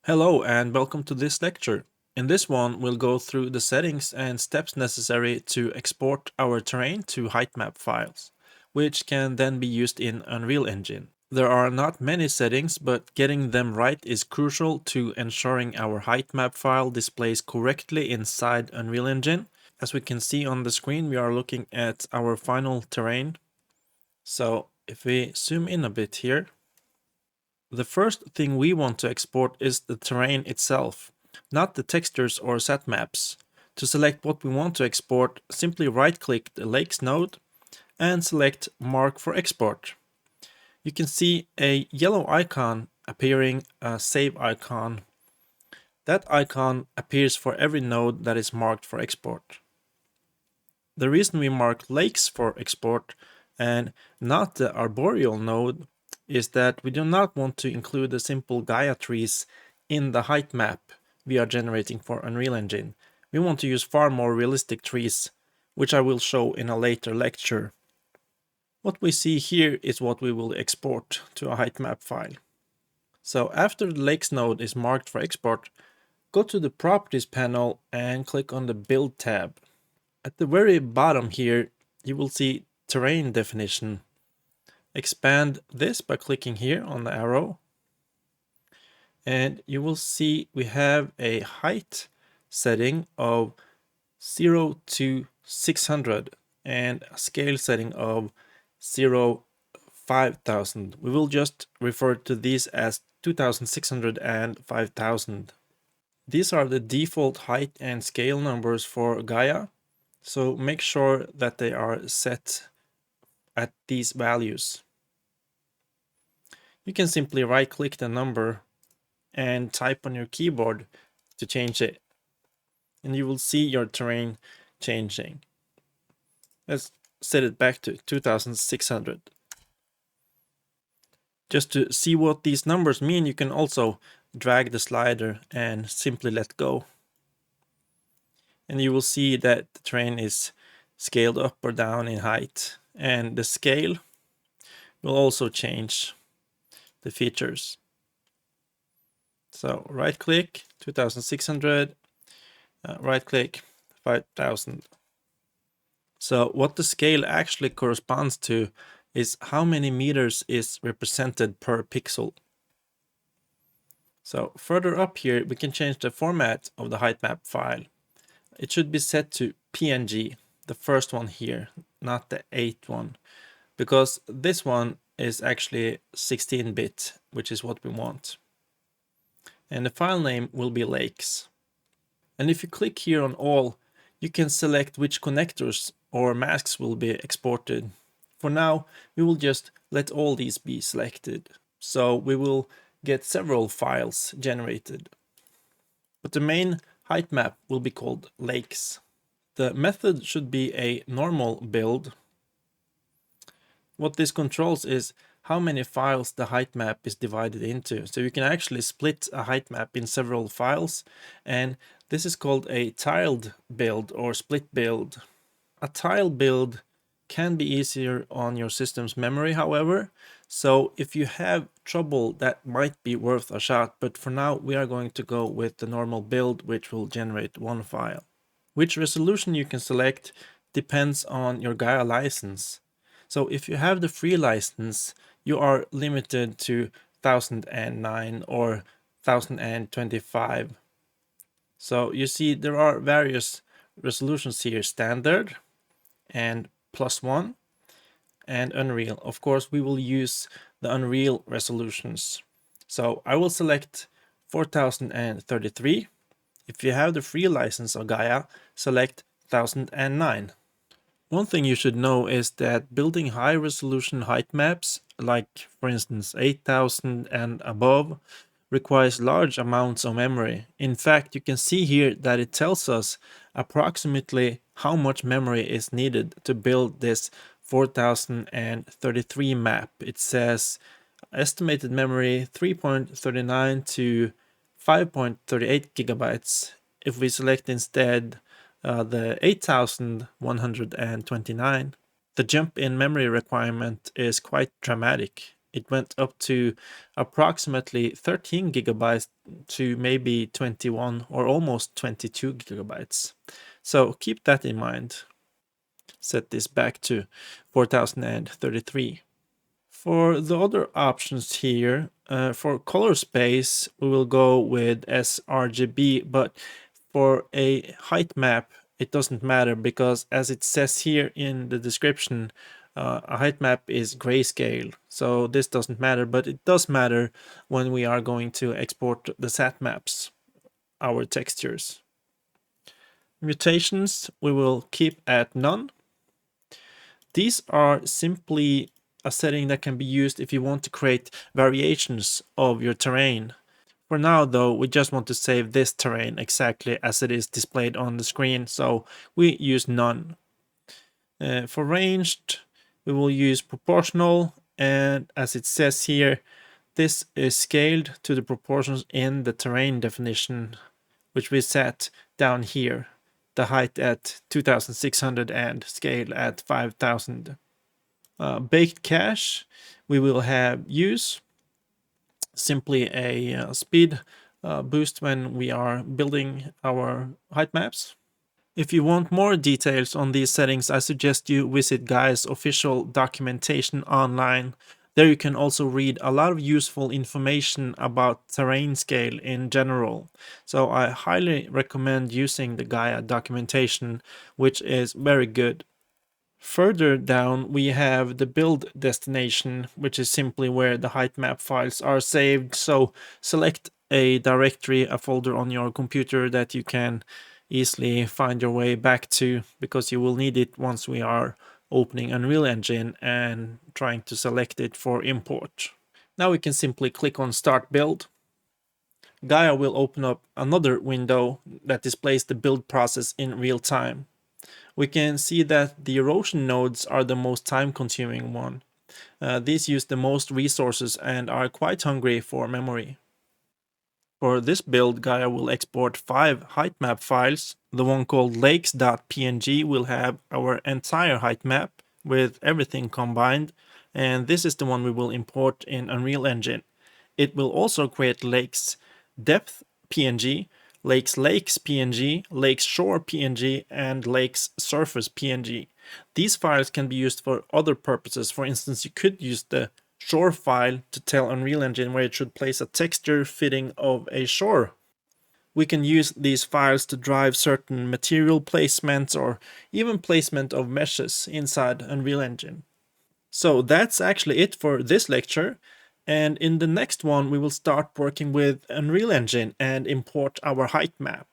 Hello and welcome to this lecture. In this one, we'll go through the settings and steps necessary to export our terrain to height-map files, which can then be used in Unreal Engine. There are not many settings, but getting them right is crucial to ensuring our height map file displays correctly inside Unreal Engine. As we can see on the screen, we are looking at our final terrain. So if we zoom in a bit here, the first thing we want to export is the terrain itself, not the textures or set maps. To select what we want to export, simply right-click the Lakes node and select Mark for Export. You can see a yellow icon appearing, a save icon. That icon appears for every node that is marked for export. The reason we mark lakes for export and not the arboreal node is that we do not want to include the simple Gaia trees in the height map we are generating for Unreal Engine. We want to use far more realistic trees, which I will show in a later lecture. What we see here is what we will export to a height map file. So after the lakes node is marked for export, go to the properties panel and click on the build tab. At the very bottom here, you will see terrain definition. Expand this by clicking here on the arrow. And you will see we have a height setting of 0 to 600 and a scale setting of 5000. We will just refer to these as 2600 and 5000. These are the default height and scale numbers for Gaia, so make sure that they are set at these values. You can simply right-click the number and type on your keyboard to change it, and you will see your terrain changing. Let's set it back to 2600. Just to see what these numbers mean, you can also drag the slider and simply let go. And you will see that the terrain is scaled up or down in height, and the scale will also change the features. So right click 2600, right click 5000. So what the scale actually corresponds to is how many meters is represented per pixel. So further up here, we can change the format of the height map file. It should be set to PNG, the first one here, not the 8th one, because this one is actually 16-bit, which is what we want. And the file name will be lakes. And if you click here on all, you can select which connectors or masks will be exported. For now, we will just let all these be selected. So we will get several files generated. But the main height map will be called lakes. The method should be a normal build. What this controls is how many files the height map is divided into. So you can actually split a height map in several files, and this is called a tiled build or split build. A tile build can be easier on your system's memory, however, so if you have trouble, that might be worth a shot, but for now we are going to go with the normal build, which will generate one file. Which resolution you can select depends on your Gaia license. So if you have the free license, you are limited to 1009 or 1025. So you see there are various resolutions here: standard and +1 and Unreal. Of course, we will use the Unreal resolutions. So I will select 4033. If you have the free license of Gaia, select 1009. One thing you should know is that building high resolution height maps, like for instance 8000 and above, requires large amounts of memory. In fact, you can see here that it tells us approximately how much memory is needed to build this 4033 map. It says estimated memory 3.39 to 5.38 gigabytes. If we select instead the 8129, the jump in memory requirement is quite dramatic. it went up to approximately 13 gigabytes to maybe 21 or almost 22 gigabytes. So keep that in mind. Set this back to 4033. For the other options here, for color space, we will go with sRGB, but for a height map, it doesn't matter because as it says here in the description, a height map is grayscale. So this doesn't matter, but it does matter when we are going to export the sat maps, our textures. Mutations, we will keep at none. These are simply a setting that can be used if you want to create variations of your terrain. For now though, we just want to save this terrain exactly as it is displayed on the screen, so we use none. For ranged, we will use proportional, and as it says here, this is scaled to the proportions in the terrain definition, which we set down here. The height at 2600 and scale at 5000. Baked cache, we will have use, simply a speed boost when we are building our height maps. If you want more details on these settings, I suggest you visit Gaia's official documentation online. There you can also read a lot of useful information about terrain scale in general. So I highly recommend using the Gaia documentation, which is very good. Further down, we have the build destination, which is simply where the height map files are saved. So select a directory, a folder on your computer that you can easily find your way back to, because you will need it once we are opening Unreal Engine and trying to select it for import. Now we can simply click on Start Build. Gaia will open up another window that displays the build process in real time. We can see that the erosion nodes are the most time-consuming one. These use the most resources and are quite hungry for memory. For this build, Gaia will export 5 height map files. The one called lakes.png will have our entire height map with everything combined, and this is the one we will import in Unreal Engine. It will also create lakes depth PNG, lakes PNG, lakes shore PNG, and lakes surface PNG. These files can be used for other purposes. For instance, you could use the shore file to tell Unreal Engine where it should place a texture fitting of a shore. We can use these files to drive certain material placements or even placement of meshes inside Unreal Engine. So that's actually it for this lecture. And in the next one, we will start working with Unreal Engine and import our height map.